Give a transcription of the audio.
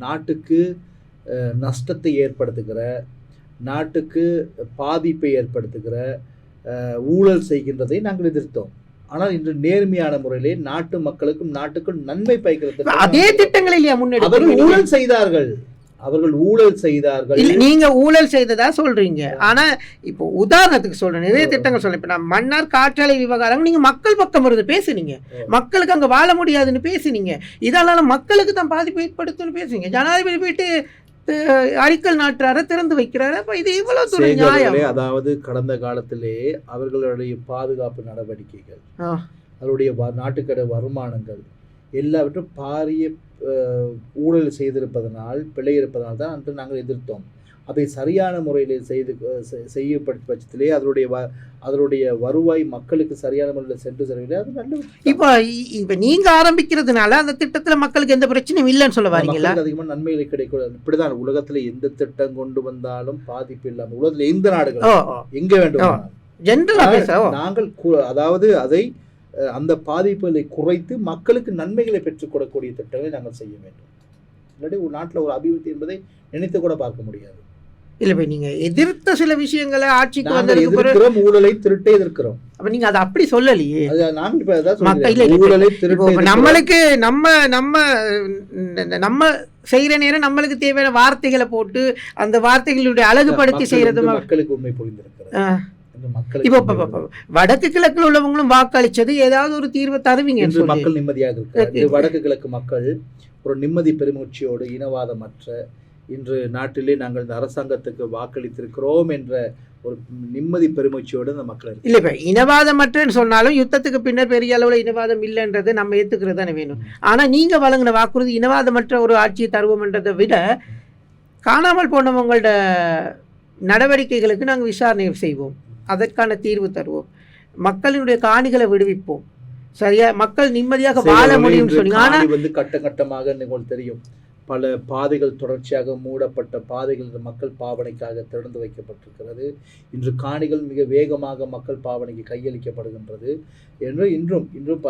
நாட்டுக்கு நஷ்டத்தை ஏற்படுத்துகிற, நாட்டுக்கு பாதிப்பை ஏற்படுத்துகிற ஊழல் செய்கின்றதை நாங்கள் எதிர்த்தோம். ஆனால் இன்று நேர்மையான முறையிலே நாட்டு மக்களுக்கும் நாட்டுக்கும் நன்மை பயக்கிறது அதே திட்டங்கள் இல்லையா முன்னெடுத்து அவர்கள் ஊழல் செய்தார்கள். அவர்கள் ஊழல் செய்தார்கள். நீங்க ஊழல் செய்ததா சொல்றீங்க. ஆனா இப்போ உதாரணத்துக்கு சொல்றேன், நிறைய திட்டங்கள் சொல்றேன். இப்ப நான் மன்னார் காற்றாலை விவகாரம் நீங்க மக்கள் பக்கம் இருந்து பேசுனீங்க, மக்களுக்கு அங்க வாழ முடியாதுன்னு பேசுனீங்க, இதனால மக்களுக்கு தான் பாதிப்பு ஏற்படுத்துன்னு பேசுறீங்க. ஜனாதிபதி போயிட்டு அடிக்கல் நாட்டுறாரு, திறந்து வைக்கிறாரு. அப்ப இது இவ்வளவு தூரம் நியாயம்? அதாவது கடந்த காலத்திலே அவர்களுடைய பாதுகாப்பு நடவடிக்கைகள், அவருடைய நாட்டுக்கட வருமானங்கள் எல்லாவற்றும் பாரிய ஊழல் செய்திருப்பதனால், பிழை இருப்பதனால் தான் அன்று நாங்கள் எதிர்த்தோம். அதை சரியான முறையில் செய்யப்பட்ட பட்சத்திலே அதனுடைய வருவாய் மக்களுக்கு சரியான முறையில் சென்று செல்லவில்லை. அது நல்ல. இப்போ நீங்க ஆரம்பிக்கிறதுனால அந்த திட்டத்துல மக்களுக்கு எந்த பிரச்சனையும் இல்லைன்னு சொல்ல வரீங்களா? அதிகமாக நன்மைகளை கிடைக்கூடாது. இப்படிதான் உலகத்துல எந்த திட்டம் கொண்டு வந்தாலும் பாதிப்பு இல்லாமல் உலகத்துல எந்த நாடுகள் எங்க வேண்டும் நாங்கள் அதாவது அதை அந்த பாதிப்புகளை குறைத்து மக்களுக்கு நன்மைகளை பெற்றுக் கொடுக்கக்கூடிய திட்டங்களை நாங்கள் செய்ய வேண்டும். இல்லாட்டி ஒரு நாட்டில் ஒரு அபிவிருத்தி என்பதை நினைத்து கூட பார்க்க முடியாது. இல்லை, போய் நீங்க எதிர்த்த சில விஷயங்களை ஆட்சிக்கு எதிர்க்கிறோம், ஊழலை திருட்டை எதிர்க்கிறோம். அப்ப நீங்க அதை அப்படி சொல்லலையே. நம்மளுக்கு நம்ம செய்யற நேரம் நம்மளுக்கு தேவையான வார்த்தைகளை போட்டு அந்த வார்த்தைகளுடைய அழகுபடுத்தி செய்யறது மக்களுக்கு உண்மை புரிந்திருக்கிறது. இப்போ வடக்கு கிழக்கில் உள்ளவங்களும் வாக்களிச்சது ஏதாவது ஒரு தீர்வை தருவீங்க. மக்கள் நிம்மதியாக இருக்கு. வடக்கு கிழக்கு மக்கள் ஒரு நிம்மதி பெருமூச்சியோடு இனவாதமற்ற இன்று நாட்டிலே நாங்கள் இந்த அரசாங்கத்துக்கு வாக்களித்திருக்கிறோம் என்ற ஒரு நிம்மதி பெருமூச்சியோடு அந்த மக்கள் இருக்கு. இல்லை, இப்போ இனவாதமற்றன்னு சொன்னாலும் யுத்தத்துக்கு பின்னர் பெரிய அளவில் இனவாதம் இல்லைன்றதை நம்ம ஏற்றுக்கிறது தானே வேணும். ஆனால் நீங்கள் வழங்கின வாக்குறுதி இனவாதமற்ற ஒரு ஆட்சியை தருவோம்ன்றதை விட காணாமல் போனவங்களோட நடவடிக்கைகளுக்கு நாங்கள் விசாரணை செய்வோம், அதற்கான தீர்வு தருவோம், மக்களினுடைய காணிகளை விடுவிப்போம், சரியா, மக்கள் நிம்மதியாக வாழ முடியும் சொன்னீங்க. ஆனால் வந்து கட்டமாக உங்களுக்கு தெரியும், பல பாதைகள் தொடர்ச்சியாக மூடப்பட்ட பாதைகள் மக்கள் பாவனைக்காக திறந்து வைக்கப்பட்டிருக்கிறது. இன்று காணிகள் மிக வேகமாக மக்கள் பாவனைக்கு கையளிக்கப்படுகின்றது என்று இன்றும் பல